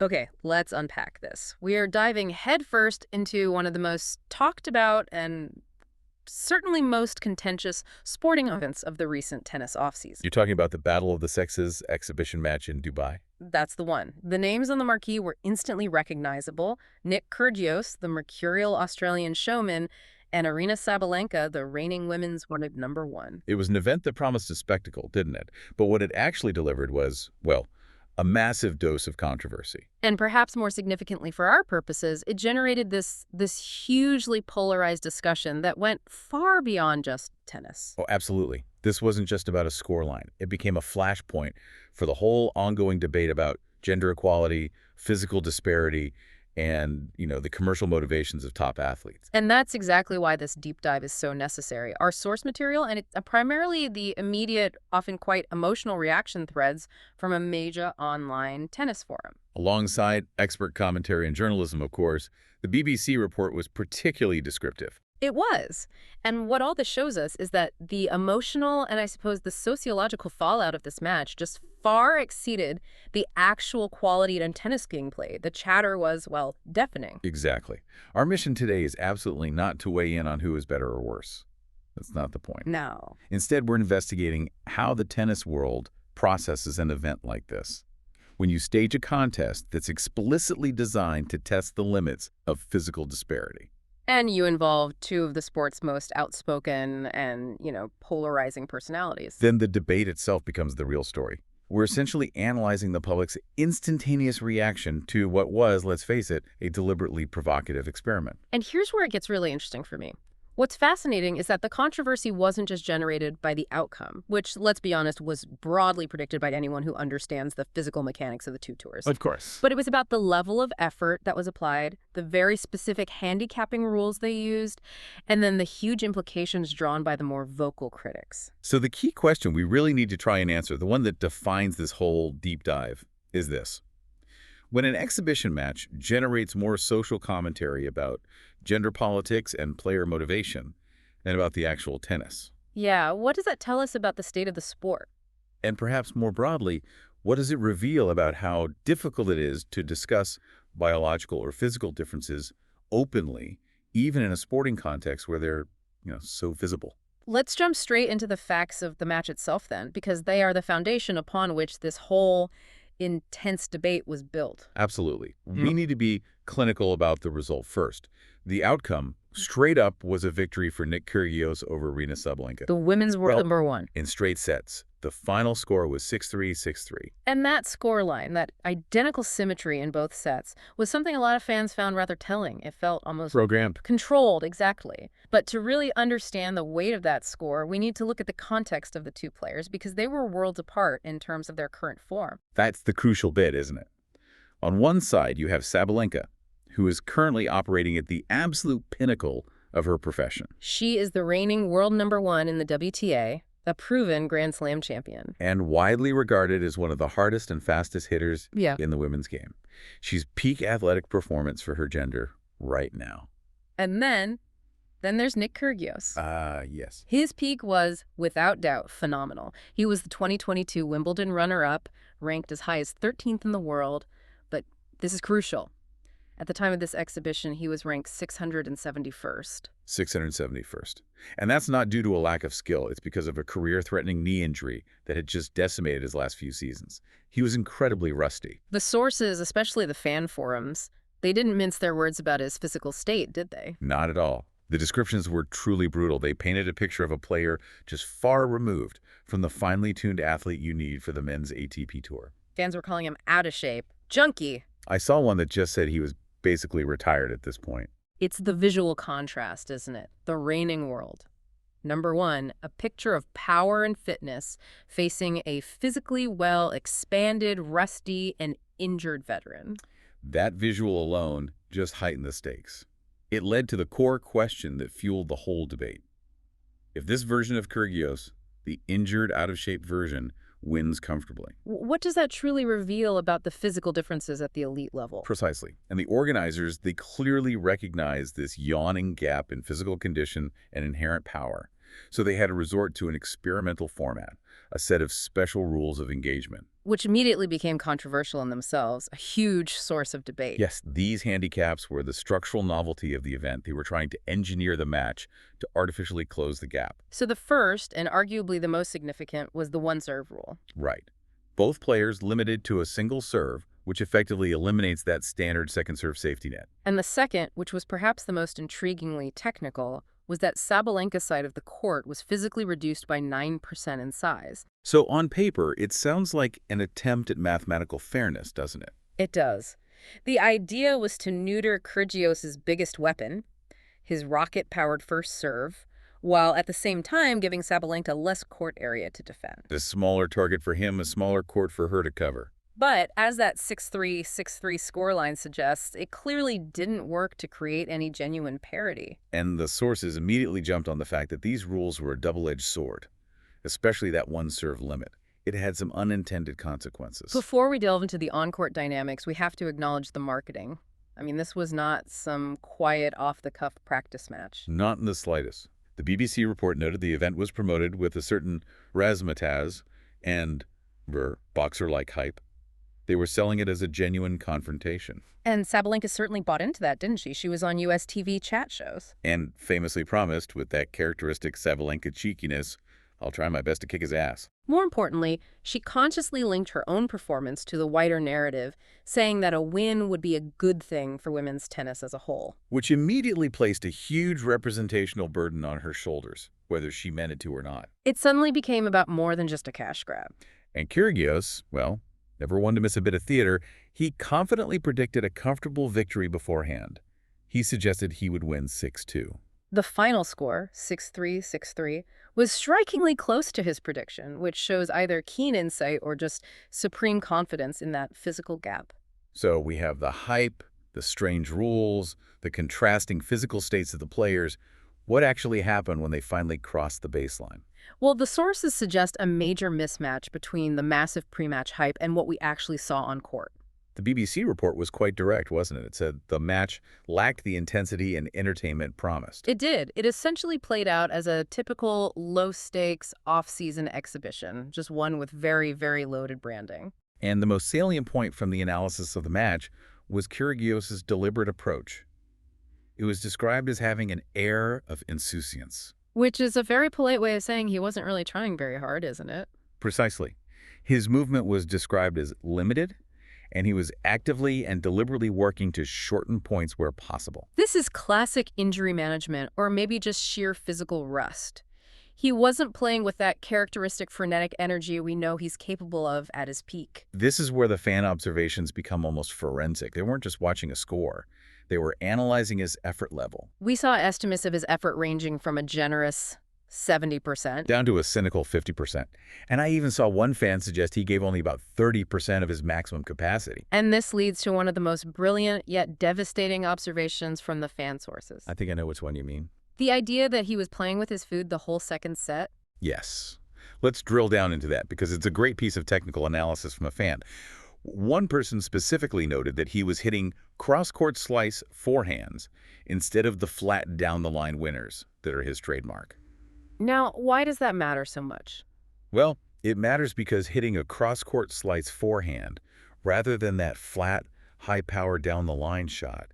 Okay, let's unpack this. We are diving headfirst into one of the most talked about and certainly most contentious sporting events of the recent tennis offseason. You're talking about the Battle of the Sexes exhibition match in Dubai? That's the one. The names on the marquee were instantly recognizable. Nick Kyrgios, the mercurial Australian showman, and Arina Sabalenka, the reigning women's world number one. It was an event that promised a spectacle, didn't it? But what it actually delivered was, well, a massive dose of controversy. And perhaps more significantly for our purposes, it generated this hugely polarized discussion that went far beyond just tennis. Oh, absolutely. This wasn't just about a scoreline. It became a flashpoint for the whole ongoing debate about gender equality, physical disparity, and, the commercial motivations of top athletes. And that's exactly why this deep dive is so necessary. Our source material, and it's primarily the immediate, often quite emotional reaction threads from a major online tennis forum. Alongside expert commentary and journalism, of course, the BBC report was particularly descriptive. It was. And what all this shows us is that the emotional and I suppose the sociological fallout of this match just far exceeded the actual quality and tennis being played. The chatter was, well, deafening. Exactly. Our mission today is absolutely not to weigh in on who is better or worse. That's not the point. No. Instead, we're investigating how the tennis world processes an event like this. When you stage a contest that's explicitly designed to test the limits of physical disparity. And you involve two of the sport's most outspoken and, polarizing personalities. Then the debate itself becomes the real story. We're essentially analyzing the public's instantaneous reaction to what was, let's face it, a deliberately provocative experiment. And here's where it gets really interesting for me. What's fascinating is that the controversy wasn't just generated by the outcome, which, let's be honest, was broadly predicted by anyone who understands the physical mechanics of the two tours. Of course. But it was about the level of effort that was applied, the very specific handicapping rules they used, and then the huge implications drawn by the more vocal critics. So the key question we really need to try and answer, the one that defines this whole deep dive, is this. When an exhibition match generates more social commentary about gender politics and player motivation than about the actual tennis, Yeah, what does that tell us about the state of the sport? and perhaps more broadly, what does it reveal about how difficult it is to discuss biological or physical differences openly, even in a sporting context where they're, so visible? Let's jump straight into the facts of the match itself then, because they are the foundation upon which this whole intense debate was built. Absolutely. We need to be clinical about the result first. The outcome, straight up, was a victory for Nick Kyrgios over Arina Sabalenka. The women's world number one. In straight sets. The final score was 6-3, 6-3. And that scoreline, that identical symmetry in both sets, was something a lot of fans found rather telling. It felt almost Programmed. controlled, exactly. But to really understand the weight of that score, we need to look at the context of the two players because they were worlds apart in terms of their current form. That's the crucial bit, isn't it? On one side, you have Sabalenka, who is currently operating at the absolute pinnacle of her profession. She is the reigning world number one in the WTA, a proven Grand Slam champion. And widely regarded as one of the hardest and fastest hitters Yeah. in the women's game. She's peak athletic performance for her gender right now. And then there's Nick Kyrgios. Yes. His peak was, without doubt, phenomenal. He was the 2022 Wimbledon runner-up, ranked as high as 13th in the world. But this is crucial. At the time of this exhibition, he was ranked 671st. 671st. And that's not due to a lack of skill. It's because of a career-threatening knee injury that had just decimated his last few seasons. He was incredibly rusty. The sources, especially the fan forums, they didn't mince their words about his physical state, did they? Not at all. The descriptions were truly brutal. They painted a picture of a player just far removed from the finely tuned athlete you need for the men's ATP Tour. Fans were calling him out of shape, junky. I saw one that just said he was basically retired at this point. It's the visual contrast, isn't it? The reigning world. Number one, a picture of power and fitness facing a physically well expanded, rusty, and injured veteran. That visual alone just heightened the stakes. It led to the core question that fueled the whole debate. If this version of Kyrgios, the injured, out-of-shape version, wins comfortably. What does that truly reveal about the physical differences at the elite level? Precisely. And the organizers, they clearly recognized this yawning gap in physical condition and inherent power. So they had to resort to an experimental format, a set of special rules of engagement. Which immediately became controversial in themselves, a huge source of debate. Yes, these handicaps were the structural novelty of the event. They were trying to engineer the match to artificially close the gap. So the first, and arguably the most significant, was the one-serve rule. Right. Both players limited to a single serve, which effectively eliminates that standard second serve safety net. And the second, which was perhaps the most intriguingly technical, was that Sabalenka's side of the court was physically reduced by 9% in size. So on paper, it sounds like an attempt at mathematical fairness, doesn't it? It does. The idea was to neuter Kyrgios' biggest weapon, his rocket-powered first serve, while at the same time giving Sabalenka less court area to defend. A smaller target for him, a smaller court for her to cover. But as that 6-3, 6-3 scoreline suggests, it clearly didn't work to create any genuine parity. And the sources immediately jumped on the fact that these rules were a double-edged sword, especially that one-serve limit. It had some unintended consequences. Before we delve into the on-court dynamics, we have to acknowledge the marketing. I mean, this was not some quiet, off-the-cuff practice match. Not in the slightest. The BBC report noted the event was promoted with a certain razzmatazz and boxer-like hype. They were selling it as a genuine confrontation. And Sabalenka certainly bought into that, didn't she? She was on US TV chat shows. And famously promised, with that characteristic Sabalenka cheekiness, I'll try my best to kick his ass. More importantly, she consciously linked her own performance to the wider narrative, saying that a win would be a good thing for women's tennis as a whole. Which immediately placed a huge representational burden on her shoulders, whether she meant it to or not. It suddenly became about more than just a cash grab. And Kyrgios, well, never one to miss a bit of theater, he confidently predicted a comfortable victory beforehand. He suggested he would win 6-2. The final score, 6-3, 6-3, was strikingly close to his prediction, which shows either keen insight or just supreme confidence in that physical gap. So we have the hype, the strange rules, the contrasting physical states of the players. What actually happened when they finally crossed the baseline? Well, the sources suggest a major mismatch between the massive pre-match hype and what we actually saw on court. The BBC report was quite direct, wasn't it? It said the match lacked the intensity and entertainment promised. It did. It essentially played out as a typical low-stakes, off-season exhibition, just one with very, very loaded branding. And the most salient point from the analysis of the match was Kyrgios' deliberate approach. It was described as having an air of insouciance. Which is a very polite way of saying he wasn't really trying very hard, isn't it? Precisely. His movement was described as limited, and he was actively and deliberately working to shorten points where possible. This is classic injury management, or maybe just sheer physical rust. He wasn't playing with that characteristic frenetic energy we know he's capable of at his peak. This is where the fan observations become almost forensic. They weren't just watching a score. They were analyzing his effort level. We saw estimates of his effort ranging from a generous 70% down to a cynical 50%. And I even saw one fan suggest he gave only about 30% of his maximum capacity. And this leads to one of the most brilliant yet devastating observations from the fan sources. I think I know which one you mean. The idea that he was playing with his food the whole second set? Yes. Let's drill down into that because it's a great piece of technical analysis from a fan. One person specifically noted that he was hitting cross-court slice forehands instead of the flat down-the-line winners that are his trademark. Now, why does that matter so much? Well, it matters because hitting a cross-court slice forehand, rather than that flat, high-power down-the-line shot,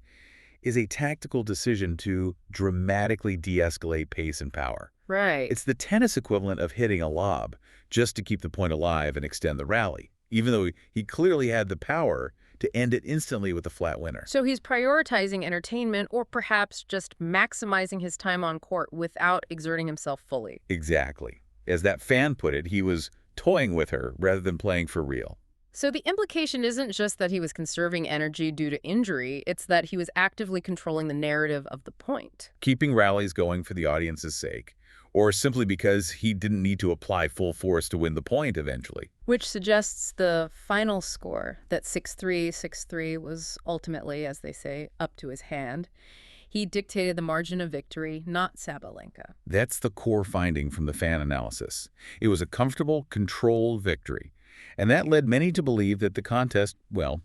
is a tactical decision to dramatically de-escalate pace and power. Right. It's the tennis equivalent of hitting a lob just to keep the point alive and extend the rally, even though he clearly had the power to end it instantly with a flat winner. So he's prioritizing entertainment or perhaps just maximizing his time on court without exerting himself fully. Exactly. As that fan put it, he was toying with her rather than playing for real. So the implication isn't just that he was conserving energy due to injury, it's that he was actively controlling the narrative of the point. Keeping rallies going for the audience's sake, or simply because he didn't need to apply full force to win the point eventually. Which suggests the final score, that 6-3, 6-3, was ultimately, as they say, up to his hand. He dictated the margin of victory, not Sabalenka. That's the core finding from the fan analysis. It was a comfortable, controlled victory. And that led many to believe that the contest, well,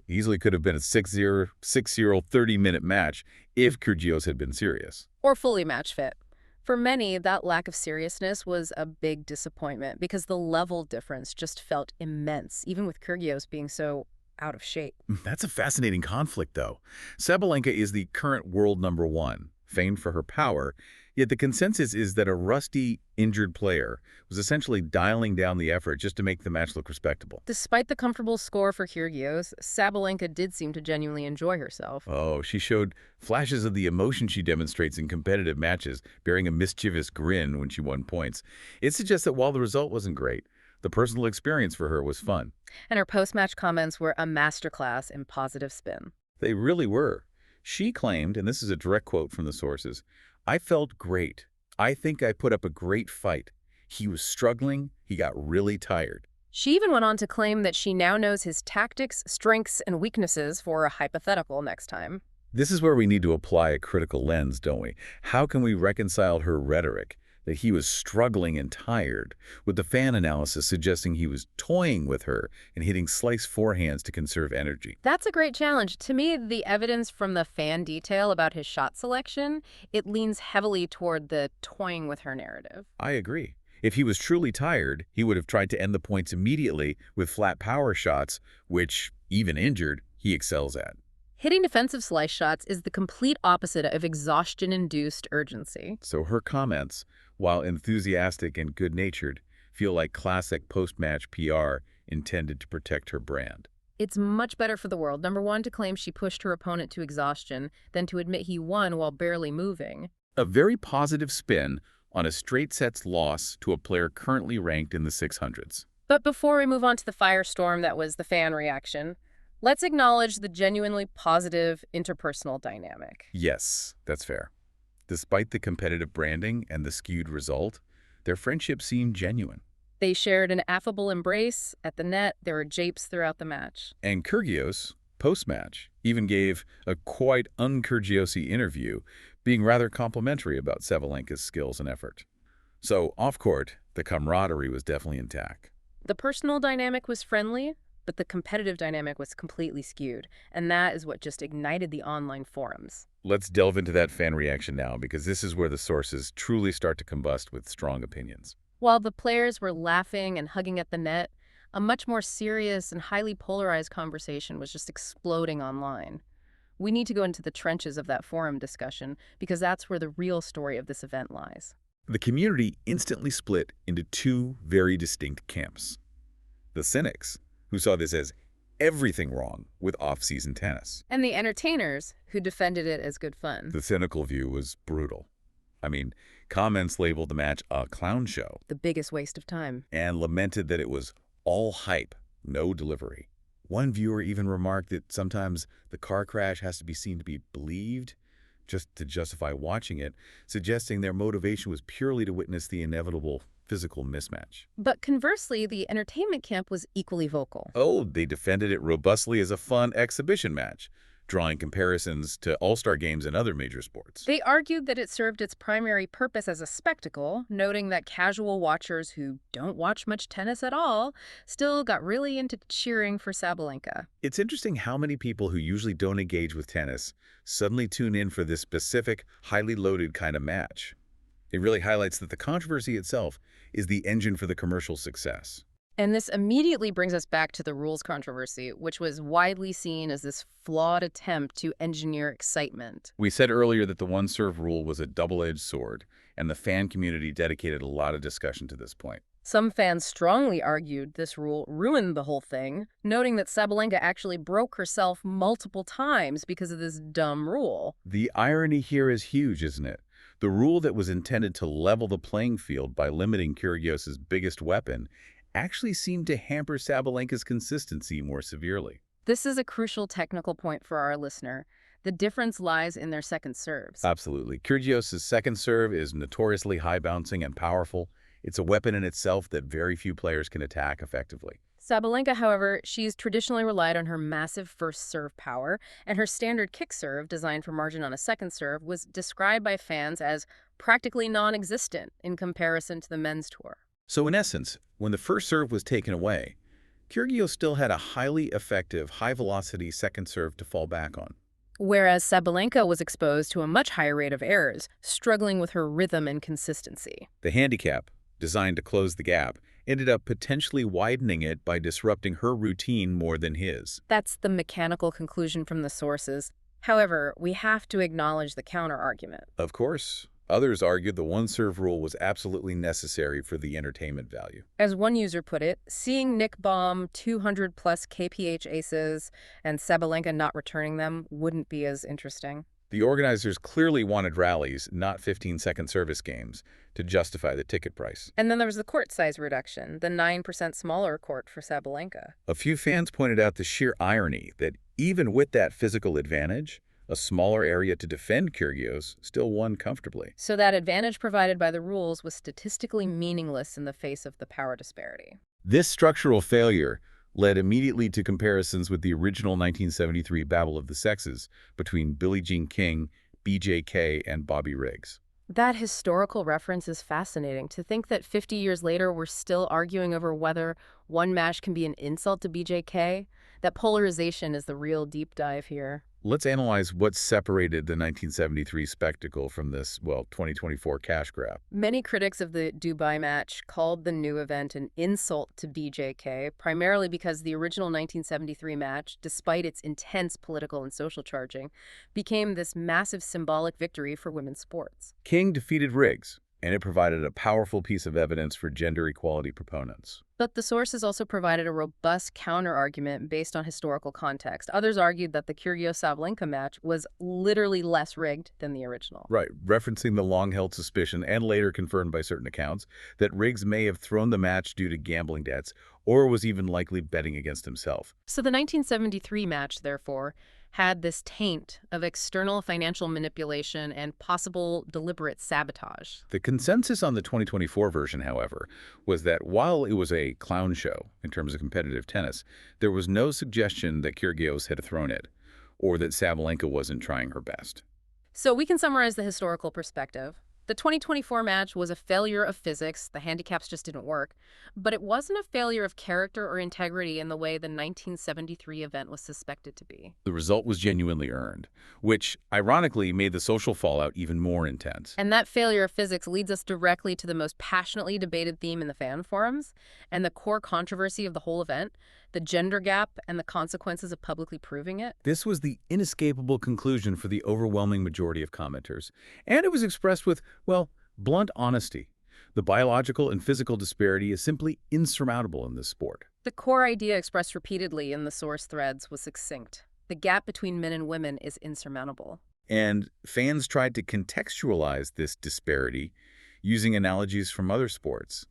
easily could have been a 6-0, 30-minute match if Kyrgios had been serious. Or fully match fit. For many, that lack of seriousness was a big disappointment because the level difference just felt immense, even with Kyrgios being so out of shape. That's a fascinating conflict, though. Sabalenka is the current world number one, famed for her power, yet the consensus is that a rusty, injured player was essentially dialing down the effort just to make the match look respectable. Despite the comfortable score for Kyrgios, Sabalenka did seem to genuinely enjoy herself. Oh, she showed flashes of the emotion she demonstrates in competitive matches, bearing a mischievous grin when she won points. It suggests that while the result wasn't great, the personal experience for her was fun. And her post-match comments were a masterclass in positive spin. They really were. She claimed, and this is a direct quote from the sources, "I felt great. I think I put up a great fight. He was struggling. He got really tired." She even went on to claim that she now knows his tactics, strengths, and weaknesses for a hypothetical next time. This is where we need to apply a critical lens, don't we? How can we reconcile her rhetoric that he was struggling and tired with the fan analysis suggesting he was toying with her and hitting slice forehands to conserve energy? That's a great challenge. To me, the evidence from the fan detail about his shot selection, it leans heavily toward the toying with her narrative. I agree. If he was truly tired, he would have tried to end the points immediately with flat power shots, which, even injured, he excels at. Hitting defensive slice shots is the complete opposite of exhaustion-induced urgency. So her comments, while enthusiastic and good-natured, feel like classic post-match PR intended to protect her brand. It's much better for the world, number one, to claim she pushed her opponent to exhaustion than to admit he won while barely moving. A very positive spin on a straight sets loss to a player currently ranked in the 600s. But before we move on to the firestorm that was the fan reaction, let's acknowledge the genuinely positive interpersonal dynamic. Yes, that's fair. Despite the competitive branding and the skewed result, their friendship seemed genuine. They shared an affable embrace at the net. There were japes throughout the match. And Kyrgios, post-match, even gave a quite un-Kyrgiosy interview, being rather complimentary about Sabalenka's skills and effort. So, off-court, the camaraderie was definitely intact. The personal dynamic was friendly, but the competitive dynamic was completely skewed, and that is what just ignited the online forums. Let's delve into that fan reaction now, because this is where the sources truly start to combust with strong opinions. While the players were laughing and hugging at the net, a much more serious and highly polarized conversation was just exploding online. We need to go into the trenches of that forum discussion because that's where the real story of this event lies. The community instantly split into two very distinct camps. The cynics, who saw this as everything wrong with off-season tennis. And the entertainers, who defended it as good fun. The cynical view was brutal. I mean, comments labeled the match a clown show The biggest waste of time. and lamented that it was all hype, no delivery. One viewer even remarked that sometimes the car crash has to be seen to be believed just to justify watching it, suggesting their motivation was purely to witness the inevitable physical mismatch. But conversely, the entertainment camp was equally vocal. Oh, they defended it robustly as a fun exhibition match, drawing comparisons to all-star games and other major sports. They argued that it served its primary purpose as a spectacle, noting that casual watchers who don't watch much tennis at all still got really into cheering for Sabalenka. It's interesting how many people who usually don't engage with tennis suddenly tune in for this specific, highly loaded kind of match. It really highlights that the controversy itself is the engine for the commercial success. And this immediately brings us back to the rules controversy, which was widely seen as this flawed attempt to engineer excitement. We said earlier that the one-serve rule was a double-edged sword, and the fan community dedicated a lot of discussion to this point. Some fans strongly argued this rule ruined the whole thing, noting that Sabalenka actually broke herself multiple times because of this dumb rule. The irony here is huge, isn't it? The rule that was intended to level the playing field by limiting Kyrgios' biggest weapon actually seemed to hamper Sabalenka's consistency more severely. This is a crucial technical point for our listener. The difference lies in their second serves. Absolutely. Kyrgios' second serve is notoriously high-bouncing and powerful. It's a weapon in itself that very few players can attack effectively. Sabalenka, however, she's traditionally relied on her massive first serve power, and her standard kick serve, designed for margin on a second serve, was described by fans as practically non-existent in comparison to the men's tour. So in essence, when the first serve was taken away, Kyrgios still had a highly effective, high-velocity second serve to fall back on. whereas Sabalenka was exposed to a much higher rate of errors, struggling with her rhythm and consistency. The handicap, designed to close the gap, ended up potentially widening it by disrupting her routine more than his. That's the mechanical conclusion from the sources. However, we have to acknowledge the counter-argument. Of course, others argued the one-serve rule was absolutely necessary for the entertainment value. As one user put it, seeing Nick bomb 200-plus KPH aces and Sabalenka not returning them wouldn't be as interesting. The organizers clearly wanted rallies, not 15-second service games, to justify the ticket price. And then there was the court size reduction, the 9% smaller court for Sabalenka. A few fans pointed out the sheer irony that even with that physical advantage, a smaller area to defend Kyrgios still won comfortably. So that advantage provided by the rules was statistically meaningless in the face of the power disparity. This structural failure led immediately to comparisons with the original 1973 Battle of the Sexes between Billie Jean King, BJK, and Bobby Riggs. That historical reference is fascinating. To think that 50 years later we're still arguing over whether one match can be an insult to BJK, that polarization is the real deep dive here. Let's analyze what separated the 1973 spectacle from this, 2024 cash grab. Many critics of the Dubai match called the new event an insult to BJK, primarily because the original 1973 match, despite its intense political and social charging, became this massive symbolic victory for women's sports. King defeated Riggs, and it provided a powerful piece of evidence for gender equality proponents. But the sources also provided a robust counter-argument based on historical context. Others argued that the Kyrgios-Sabalenka match was literally less rigged than the original. Right, referencing the long-held suspicion, and later confirmed by certain accounts, that Riggs may have thrown the match due to gambling debts, or was even likely betting against himself. So the 1973 match, therefore, had this taint of external financial manipulation and possible deliberate sabotage. The consensus on the 2024 version, however, was that while it was a clown show in terms of competitive tennis, there was no suggestion that Kyrgios had thrown it, or that Sabalenka wasn't trying her best. So we can summarize the historical perspective. The 2024 match was a failure of physics, the handicaps just didn't work, but it wasn't a failure of character or integrity in the way the 1973 event was suspected to be. The result was genuinely earned, which, ironically, made the social fallout even more intense. And that failure of physics leads us directly to the most passionately debated theme in the fan forums, and the core controversy of the whole event, the gender gap and the consequences of publicly proving it. This was the inescapable conclusion for the overwhelming majority of commenters, and it was expressed with, blunt honesty. The biological and physical disparity is simply insurmountable in this sport. The core idea expressed repeatedly in the source threads was succinct. The gap between men and women is insurmountable. And fans tried to contextualize this disparity using analogies from other sports,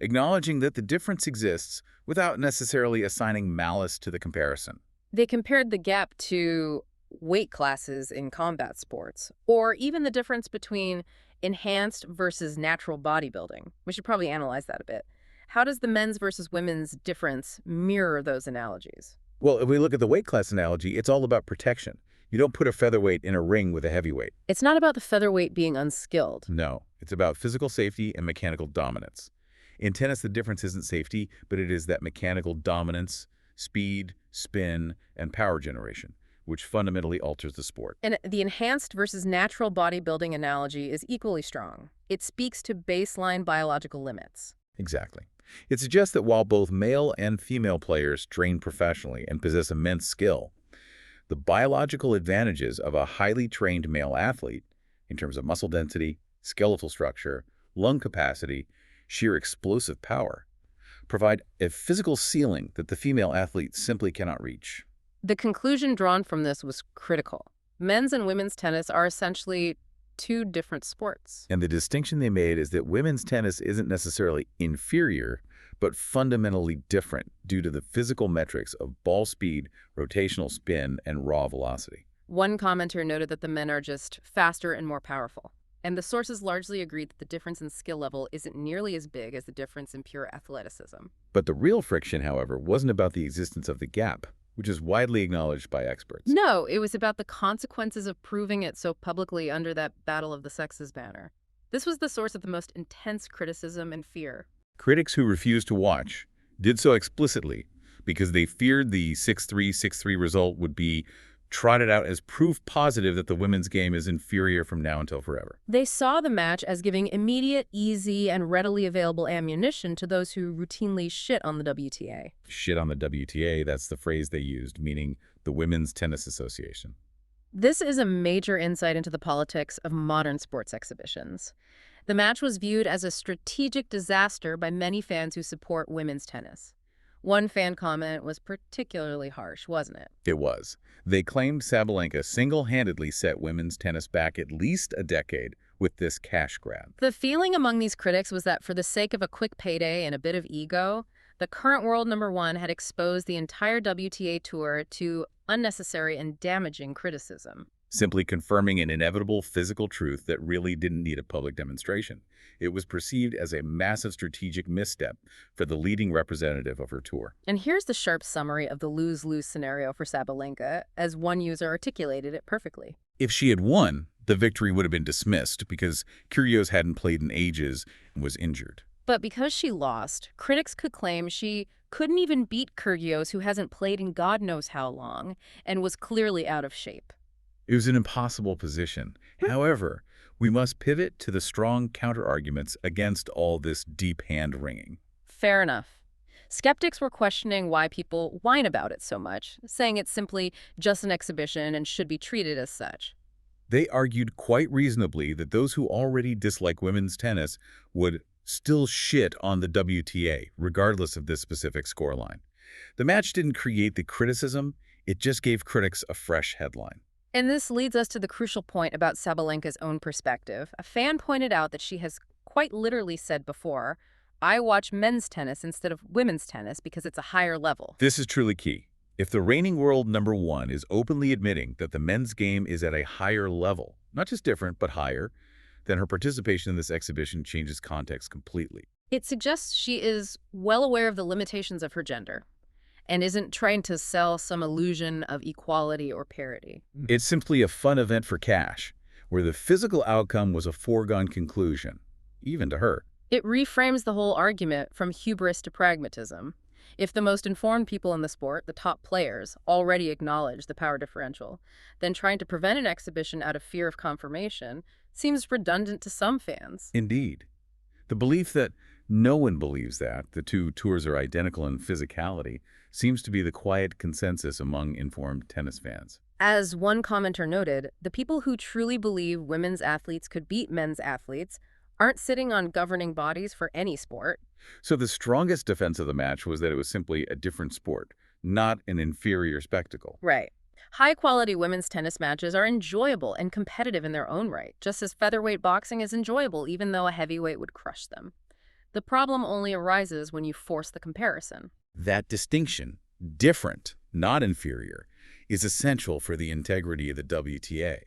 acknowledging that the difference exists without necessarily assigning malice to the comparison. They compared the gap to weight classes in combat sports, or even the difference between enhanced versus natural bodybuilding. We should probably analyze that a bit. How does the men's versus women's difference mirror those analogies? Well, if we look at the weight class analogy, it's all about protection. You don't put a featherweight in a ring with a heavyweight. It's not about the featherweight being unskilled. No, it's about physical safety and mechanical dominance. In tennis, the difference isn't safety, but it is that mechanical dominance, speed, spin, and power generation, which fundamentally alters the sport. And the enhanced versus natural bodybuilding analogy is equally strong. It speaks to baseline biological limits. Exactly. It suggests that while both male and female players train professionally and possess immense skill, the biological advantages of a highly trained male athlete, in terms of muscle density, skeletal structure, lung capacity, sheer explosive power, provide a physical ceiling that the female athlete simply cannot reach. The conclusion drawn from this was critical. Men's and women's tennis are essentially two different sports. And the distinction they made is that women's tennis isn't necessarily inferior, but fundamentally different due to the physical metrics of ball speed, rotational spin, and raw velocity. One commenter noted that the men are just faster and more powerful. And the sources largely agreed that the difference in skill level isn't nearly as big as the difference in pure athleticism. But the real friction, however, wasn't about the existence of the gap, which is widely acknowledged by experts. No, it was about the consequences of proving it so publicly under that Battle of the Sexes banner. This was the source of the most intense criticism and fear. Critics who refused to watch did so explicitly because they feared the 6-3, 6-3 result would be trotted out as proof positive that the women's game is inferior from now until forever. They saw the match as giving immediate, easy, and readily available ammunition to those who routinely shit on the WTA. Shit on the WTA, that's the phrase they used, meaning the Women's Tennis Association. This is a major insight into the politics of modern sports exhibitions. The match was viewed as a strategic disaster by many fans who support women's tennis. One fan comment was particularly harsh, wasn't it? It was. They claimed Sabalenka single-handedly set women's tennis back at least a decade with this cash grab. The feeling among these critics was that for the sake of a quick payday and a bit of ego, the current world number one had exposed the entire WTA tour to unnecessary and damaging criticism. Simply confirming an inevitable physical truth that really didn't need a public demonstration. It was perceived as a massive strategic misstep for the leading representative of her tour. And here's the sharp summary of the lose-lose scenario for Sabalenka, as one user articulated it perfectly. If she had won, the victory would have been dismissed because Kyrgios hadn't played in ages and was injured. But because she lost, critics could claim she couldn't even beat Kyrgios, who hasn't played in God knows how long and was clearly out of shape. It was an impossible position. However, we must pivot to the strong counterarguments against all this deep hand-wringing. Fair enough. Skeptics were questioning why people whine about it so much, saying it's simply just an exhibition and should be treated as such. They argued quite reasonably that those who already dislike women's tennis would still shit on the WTA, regardless of this specific scoreline. The match didn't create the criticism, it just gave critics a fresh headline. And this leads us to the crucial point about Sabalenka's own perspective. A fan pointed out that she has quite literally said before, "I watch men's tennis instead of women's tennis because it's a higher level." This is truly key. If the reigning world number one is openly admitting that the men's game is at a higher level, not just different, but higher, then her participation in this exhibition changes context completely. It suggests she is well aware of the limitations of her gender and isn't trying to sell some illusion of equality or parity. It's simply a fun event for cash, where the physical outcome was a foregone conclusion, even to her. It reframes the whole argument from hubris to pragmatism. If the most informed people in the sport, the top players, already acknowledge the power differential, then trying to prevent an exhibition out of fear of confirmation seems redundant to some fans. Indeed. The belief that no one believes that the two tours are identical in physicality seems to be the quiet consensus among informed tennis fans. As one commenter noted, the people who truly believe women's athletes could beat men's athletes aren't sitting on governing bodies for any sport. So the strongest defense of the match was that it was simply a different sport, not an inferior spectacle. Right. High-quality women's tennis matches are enjoyable and competitive in their own right, just as featherweight boxing is enjoyable even though a heavyweight would crush them. The problem only arises when you force the comparison. That distinction, different, not inferior, is essential for the integrity of the WTA.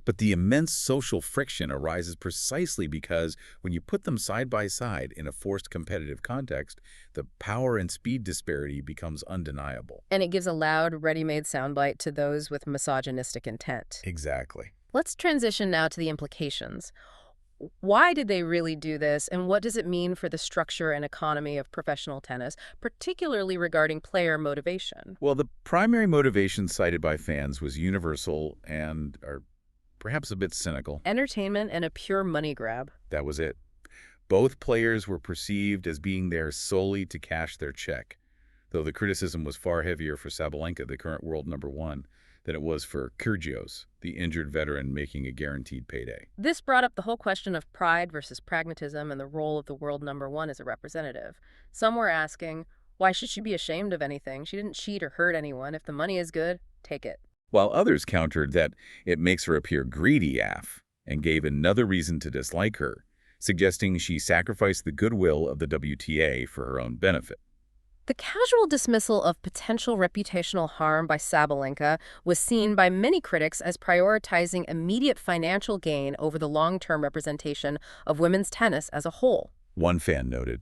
But the immense social friction arises precisely because when you put them side by side in a forced competitive context, the power and speed disparity becomes undeniable. And it gives a loud, ready-made soundbite to those with misogynistic intent. Exactly. Let's transition now to the implications. Why did they really do this, and what does it mean for the structure and economy of professional tennis, particularly regarding player motivation? Well, the primary motivation cited by fans was universal and perhaps a bit cynical. Entertainment and a pure money grab. That was it. Both players were perceived as being there solely to cash their check, though the criticism was far heavier for Sabalenka, the current world number one, than it was for Kyrgios, the injured veteran making a guaranteed payday. This brought up the whole question of pride versus pragmatism and the role of the world number one as a representative. Some were asking, why should she be ashamed of anything? She didn't cheat or hurt anyone. If the money is good, take it. While others countered that it makes her appear greedy AF and gave another reason to dislike her, suggesting she sacrificed the goodwill of the WTA for her own benefit. The casual dismissal of potential reputational harm by Sabalenka was seen by many critics as prioritizing immediate financial gain over the long-term representation of women's tennis as a whole. One fan noted,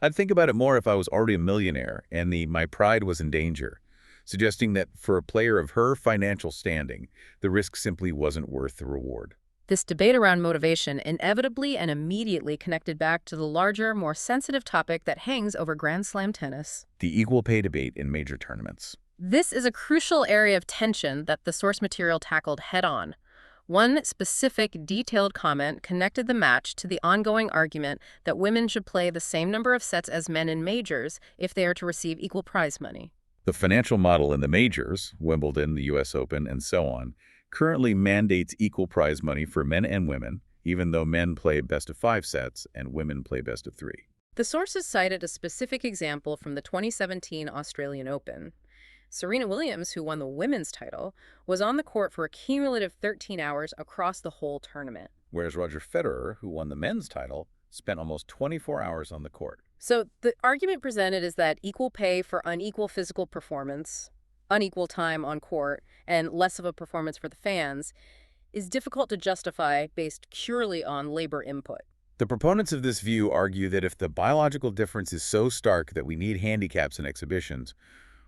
"I'd think about it more if I was already a millionaire and my pride was in danger," suggesting that for a player of her financial standing, the risk simply wasn't worth the reward. This debate around motivation inevitably and immediately connected back to the larger, more sensitive topic that hangs over Grand Slam tennis. The equal pay debate in major tournaments. This is a crucial area of tension that the source material tackled head-on. One specific, detailed comment connected the match to the ongoing argument that women should play the same number of sets as men in majors if they are to receive equal prize money. The financial model in the majors, Wimbledon, the U.S. Open, and so on, currently mandates equal prize money for men and women, even though men play best-of-5 sets and women play best-of-3. The sources cited a specific example from the 2017 Australian Open. Serena Williams, who won the women's title, was on the court for a cumulative 13 hours across the whole tournament. Whereas Roger Federer, who won the men's title, spent almost 24 hours on the court. So the argument presented is that equal pay for unequal physical performance, unequal time on court, and less of a performance for the fans is difficult to justify based purely on labor input. The proponents of this view argue that if the biological difference is so stark that we need handicaps in exhibitions,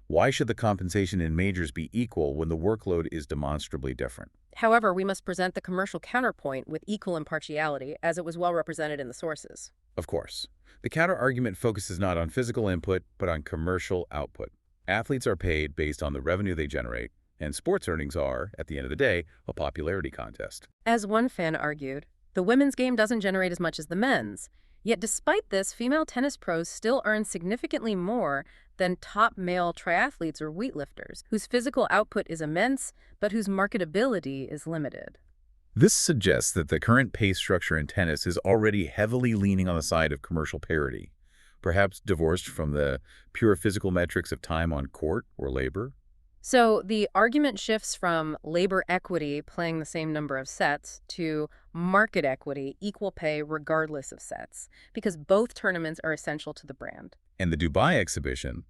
why should the compensation in majors be equal when the workload is demonstrably different? However, we must present the commercial counterpoint with equal impartiality, as it was well represented in the sources. Of course. The counter-argument focuses not on physical input, but on commercial output. Athletes are paid based on the revenue they generate, and sports earnings are, at the end of the day, a popularity contest. As one fan argued, the women's game doesn't generate as much as the men's. Yet despite this, female tennis pros still earn significantly more than top male triathletes or weightlifters, whose physical output is immense, but whose marketability is limited. This suggests that the current pay structure in tennis is already heavily leaning on the side of commercial parity, perhaps divorced from the pure physical metrics of time on court or labor. So the argument shifts from labor equity, playing the same number of sets, to market equity, equal pay regardless of sets, because both tournaments are essential to the brand. And the Dubai exhibition,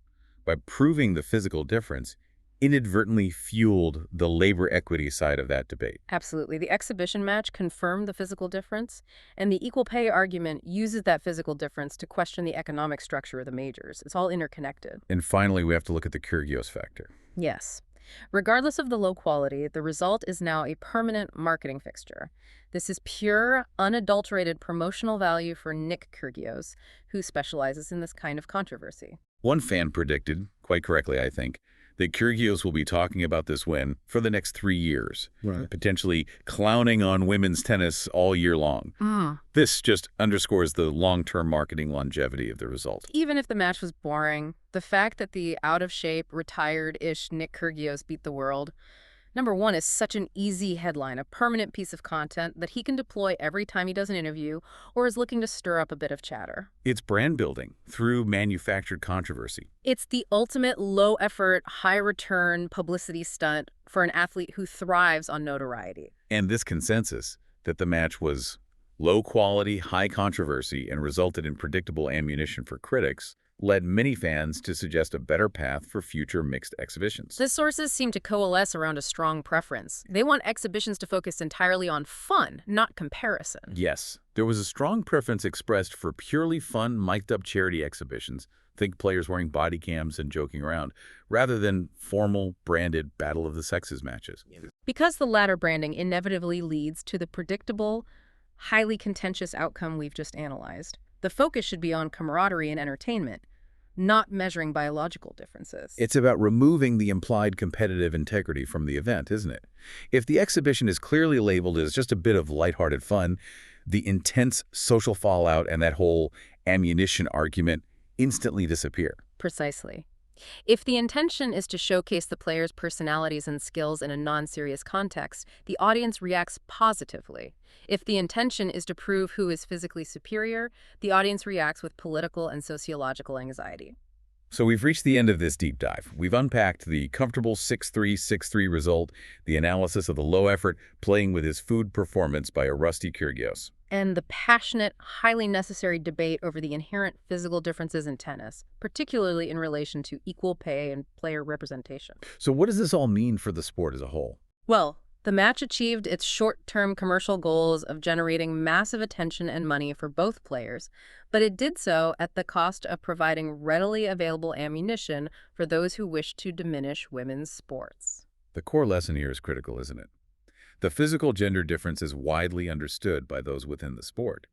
by proving the physical difference, inadvertently fueled the labor equity side of that debate. Absolutely. The exhibition match confirmed the physical difference, and the equal pay argument uses that physical difference to question the economic structure of the majors. It's all interconnected. And finally, we have to look at the Kyrgios factor. Yes. Regardless of the low quality, the result is now a permanent marketing fixture. This is pure, unadulterated promotional value for Nick Kyrgios, who specializes in this kind of controversy. One fan predicted, quite correctly I think, that Kyrgios will be talking about this win for the next 3 years, Right. potentially clowning on women's tennis all year long. This just underscores the long-term marketing longevity of the result. Even if the match was boring, the fact that the out-of-shape, retired-ish Nick Kyrgios beat the world, number one, is such an easy headline, a permanent piece of content that he can deploy every time he does an interview or is looking to stir up a bit of chatter. It's brand building through manufactured controversy. It's the ultimate low-effort, high-return publicity stunt for an athlete who thrives on notoriety. And this consensus that the match was low quality, high controversy, and resulted in predictable ammunition for critics led many fans to suggest a better path for future mixed exhibitions. The sources seem to coalesce around a strong preference. They want exhibitions to focus entirely on fun, not comparison. Yes, there was a strong preference expressed for purely fun, mic'd-up charity exhibitions, think players wearing body cams and joking around, rather than formal, branded Battle of the Sexes matches. Because the latter branding inevitably leads to the predictable, highly contentious outcome we've just analyzed, the focus should be on camaraderie and entertainment, not measuring biological differences. It's about removing the implied competitive integrity from the event, isn't it? If the exhibition is clearly labeled as just a bit of lighthearted fun, the intense social fallout and that whole ammunition argument instantly disappear. Precisely. If the intention is to showcase the players' personalities and skills in a non-serious context, the audience reacts positively. If the intention is to prove who is physically superior, the audience reacts with political and sociological anxiety. So we've reached the end of this deep dive. We've unpacked the comfortable 6-3, 6-3 result, the analysis of the low-effort playing with his food performance by a rusty Kyrgios, And the passionate, highly necessary debate over the inherent physical differences in tennis, particularly in relation to equal pay and player representation. So what does this all mean for the sport as a whole? Well, the match achieved its short-term commercial goals of generating massive attention and money for both players, but it did so at the cost of providing readily available ammunition for those who wish to diminish women's sports. The core lesson here is critical, isn't it? The physical gender difference is widely understood by those within the sport,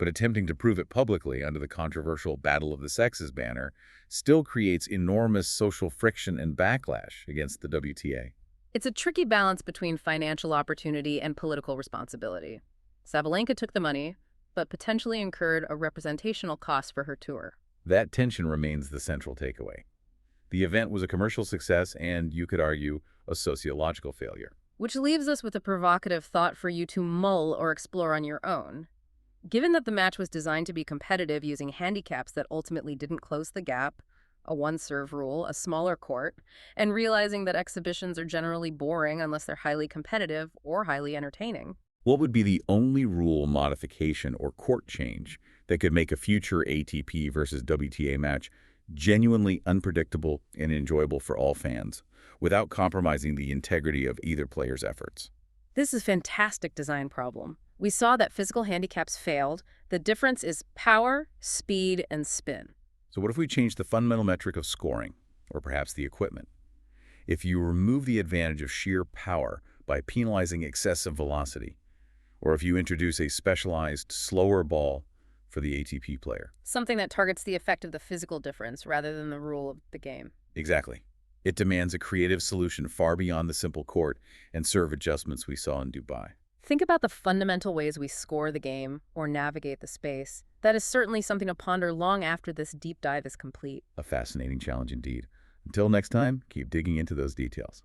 But attempting to prove it publicly under the controversial Battle of the Sexes banner still creates enormous social friction and backlash against the WTA. It's a tricky balance between financial opportunity and political responsibility. Sabalenka took the money, but potentially incurred a representational cost for her tour. That tension remains the central takeaway. The event was a commercial success and, you could argue, a sociological failure. Which leaves us with a provocative thought for you to mull or explore on your own. Given that the match was designed to be competitive using handicaps that ultimately didn't close the gap, a one-serve rule, a smaller court, and realizing that exhibitions are generally boring unless they're highly competitive or highly entertaining. What would be the only rule modification or court change that could make a future ATP versus WTA match genuinely unpredictable and enjoyable for all fans, without compromising the integrity of either player's efforts? This is a fantastic design problem. We saw that physical handicaps failed. The difference is power, speed, and spin. So what if we change the fundamental metric of scoring, or perhaps the equipment? If you remove the advantage of sheer power by penalizing excessive velocity, or if you introduce a specialized, slower ball for the ATP player. Something that targets the effect of the physical difference rather than the rule of the game. Exactly. It demands a creative solution far beyond the simple court and serve adjustments we saw in Dubai. Think about the fundamental ways we score the game or navigate the space. That is certainly something to ponder long after this deep dive is complete. A fascinating challenge indeed. Until next time, keep digging into those details.